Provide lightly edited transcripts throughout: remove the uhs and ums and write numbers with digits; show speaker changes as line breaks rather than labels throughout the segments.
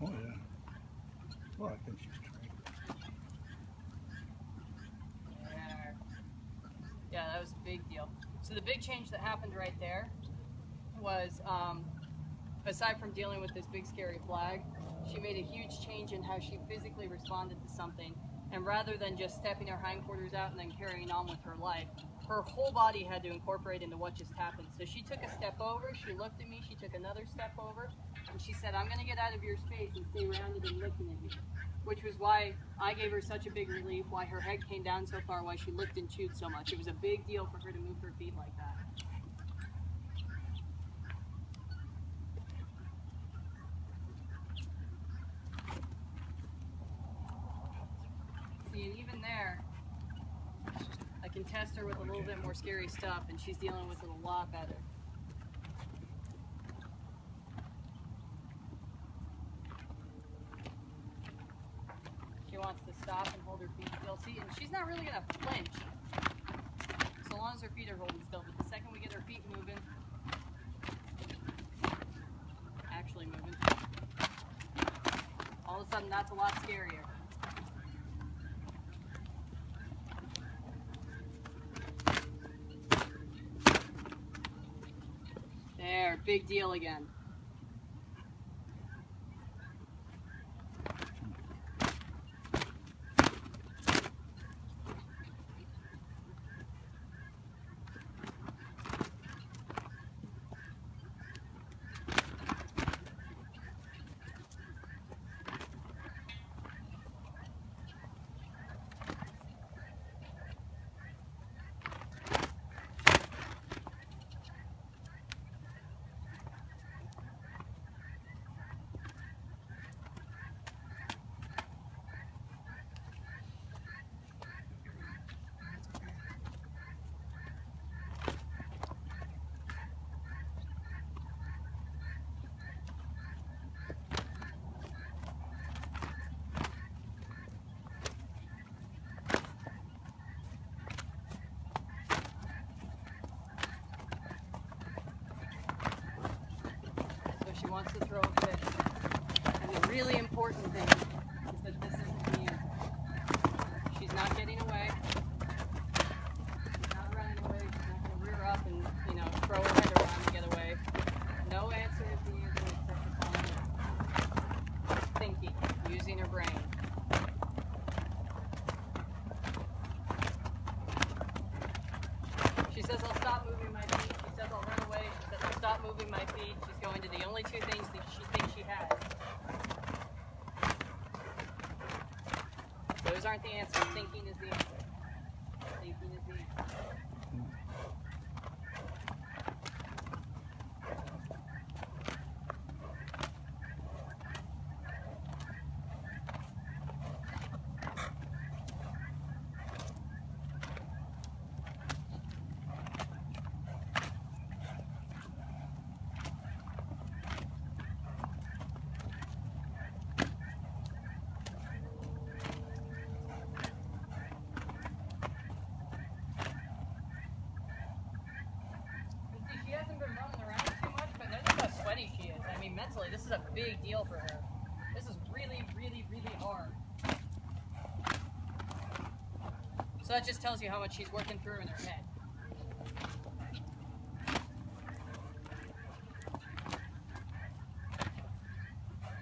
Oh yeah. Well, I think she's trained.
There. Yeah, that was a big deal. So the big change that happened right there was, aside from dealing with this big scary flag, she made a huge change in how she physically responded to something. And rather than just stepping her hindquarters out and then carrying on with her life, her whole body had to incorporate into what just happened. So she took a step over, she looked at me, she took another step over, and she said, I'm going to get out of your space and stay rounded and looking at you. Which was why I gave her such a big relief, why her head came down so far, why she licked and chewed so much. It was a big deal for her to move her feet like that. See, and even there, I can test her with a little bit more scary stuff, and she's dealing with it a lot better. She wants to stop and hold her feet still. See, and she's not really going to flinch, so long as her feet are holding still. But the second we get her feet moving, actually moving, all of a sudden that's a lot scarier. There, big deal again. She wants to throw a fish. And the really important thing is that this isn't the end. She's not getting away. She's not running away. She's not going to rear up and, you know, throw her head around and get away. No answer is the answer except for calling her. Thinking, using her brain. She says, I'll stop moving my feet. She says, I'll run away. She says, I'll stop moving my feet. She's going to the only two things that she thinks she has. Those aren't the answers. Thinking is the answer. Thinking is the answer. Mentally, this is a big deal for her. This is really, really, really hard. So that just tells you how much she's working through in her head.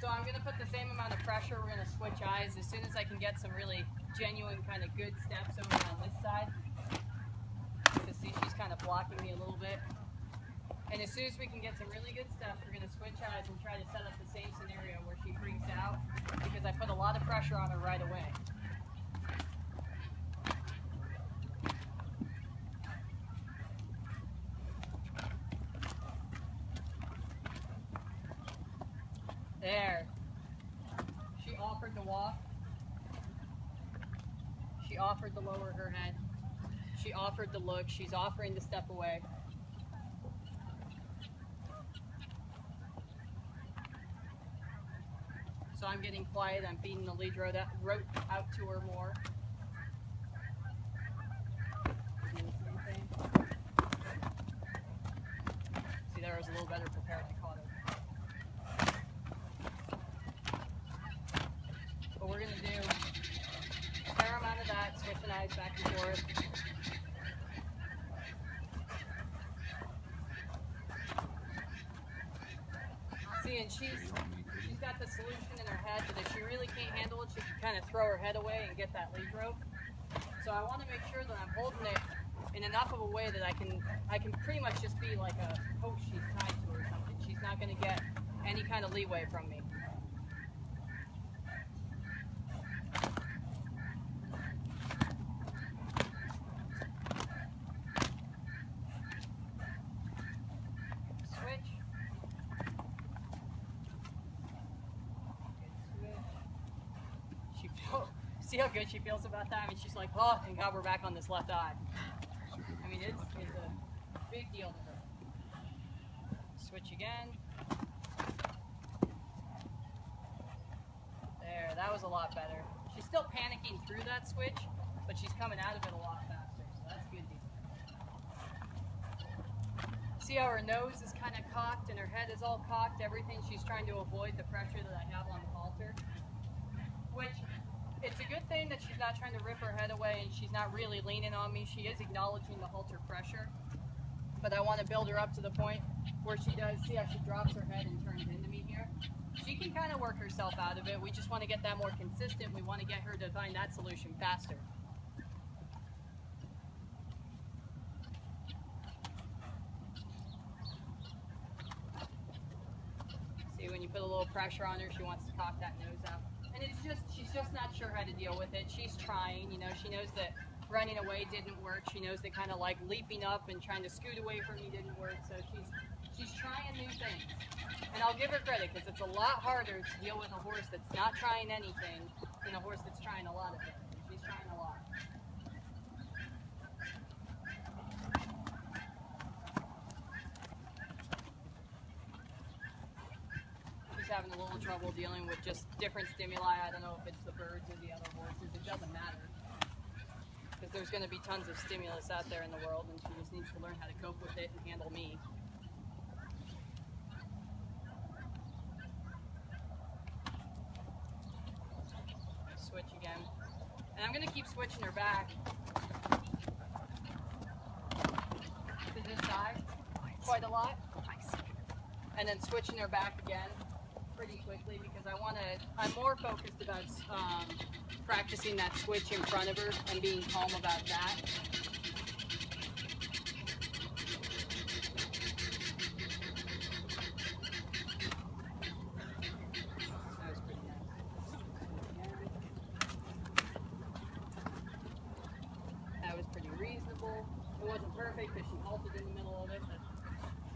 So I'm going to put the same amount of pressure. We're going to switch eyes as soon as I can get some really genuine kind of good steps over on this side. You can see she's kind of blocking me a little bit. And as soon as we can get some really good steps, we're going to switch eyes and try to set up the same scenario where she freaks out because I put a lot of pressure on her right away. There. She offered to walk. She offered to lower her head. She offered to look. She's offering to step away. So I'm getting quiet, I'm feeding the lead rope out to her more. See, there I was a little better prepared, I caught her. See, and she's got the solution in her head that if she really can't handle it, she can kind of throw her head away and get that lead rope. So I want to make sure that I'm holding it in enough of a way that I can pretty much just be like a post she's tied to or something. She's not going to get any kind of leeway from me. See how good she feels about that? I mean, she's like, oh, thank God we're back on this left eye. I mean, it's a big deal to her. Switch again. There, that was a lot better. She's still panicking through that switch, but she's coming out of it a lot faster, so that's a good deal. See how her nose is kind of cocked and her head is all cocked? Everything she's trying to avoid the pressure that I have on the halter. Which, it's a good thing that she's not trying to rip her head away and she's not really leaning on me. She is acknowledging the halter pressure. But I want to build her up to the point where she does, see how she drops her head and turns into me here? She can kind of work herself out of it. We just want to get that more consistent. We want to get her to find that solution faster. See, when you put a little pressure on her, she wants to cock that nose out. And it's just, she's just not sure how to deal with it. She's trying, you know, she knows that running away didn't work. She knows that kind of like leaping up and trying to scoot away from me didn't work. So she's trying new things. And I'll give her credit because it's a lot harder to deal with a horse that's not trying anything than a horse that's trying a lot of things. And she's trying a lot. Having a little trouble dealing with just different stimuli. I don't know if it's the birds or the other horses. It doesn't matter. Because there's going to be tons of stimulus out there in the world and she just needs to learn how to cope with it and handle me. Switch again. And I'm going to keep switching her back to this side quite a lot. And then switching her back again pretty quickly because I'm more focused about practicing that switch in front of her and being calm about that. That was pretty nice. That was pretty reasonable. It wasn't perfect because she halted in the middle of it, but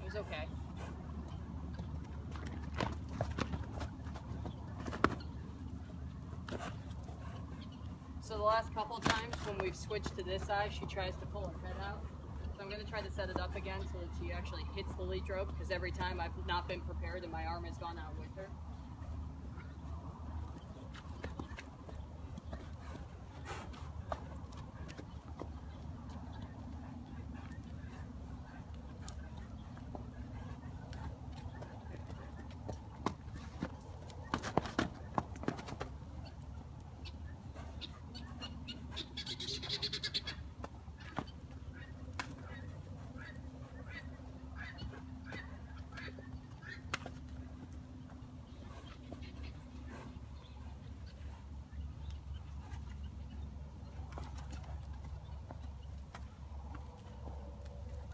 it was okay. So the last couple of times when we've switched to this side, she tries to pull her head out. So I'm going to try to set it up again so that she actually hits the lead rope because every time I've not been prepared and my arm has gone out with her.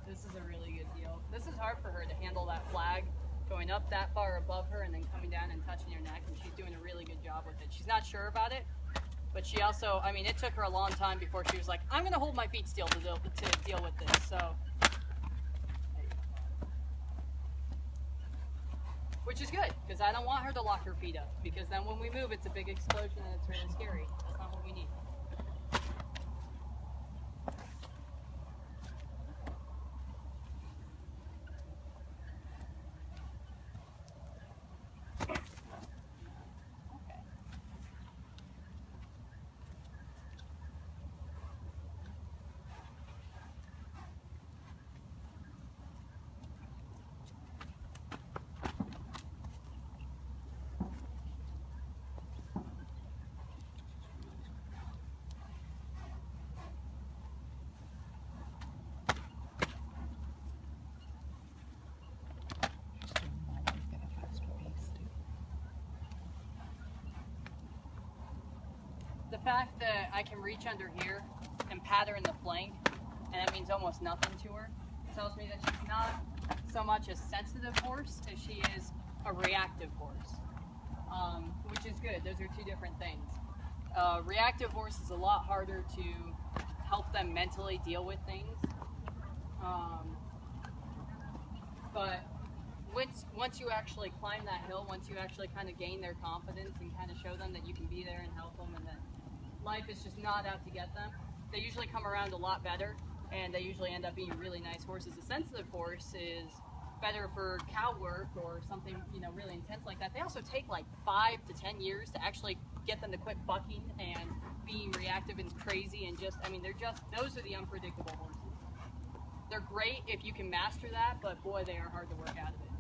This is a really good deal. This is hard for her to handle that flag going up that far above her and then coming down and touching her neck, and she's doing a really good job with it. She's not sure about it, but she also, I mean, it took her a long time before she was like, I'm going to hold my feet still to deal with this. So, which is good, because I don't want her to lock her feet up, because then when we move, it's a big explosion and it's really scary. That's not what we need. fact that I can reach under here and pat her in the flank, and that means almost nothing to her, tells me that she's not so much a sensitive horse as she is a reactive horse, which is good. Those are two different things. Reactive horse is a lot harder to help them mentally deal with things, but once you actually climb that hill, once you actually kind of gain their confidence and kind of show them that you can be there and help them and that life is just not out to get them, they usually come around a lot better, and they usually end up being really nice horses. A sensitive horse is better for cow work or something, you know, really intense like that. They also take like 5 to 10 years to actually get them to quit bucking and being reactive and crazy and just, I mean, those are the unpredictable horses. They're great if you can master that, but boy, they are hard to work out of it.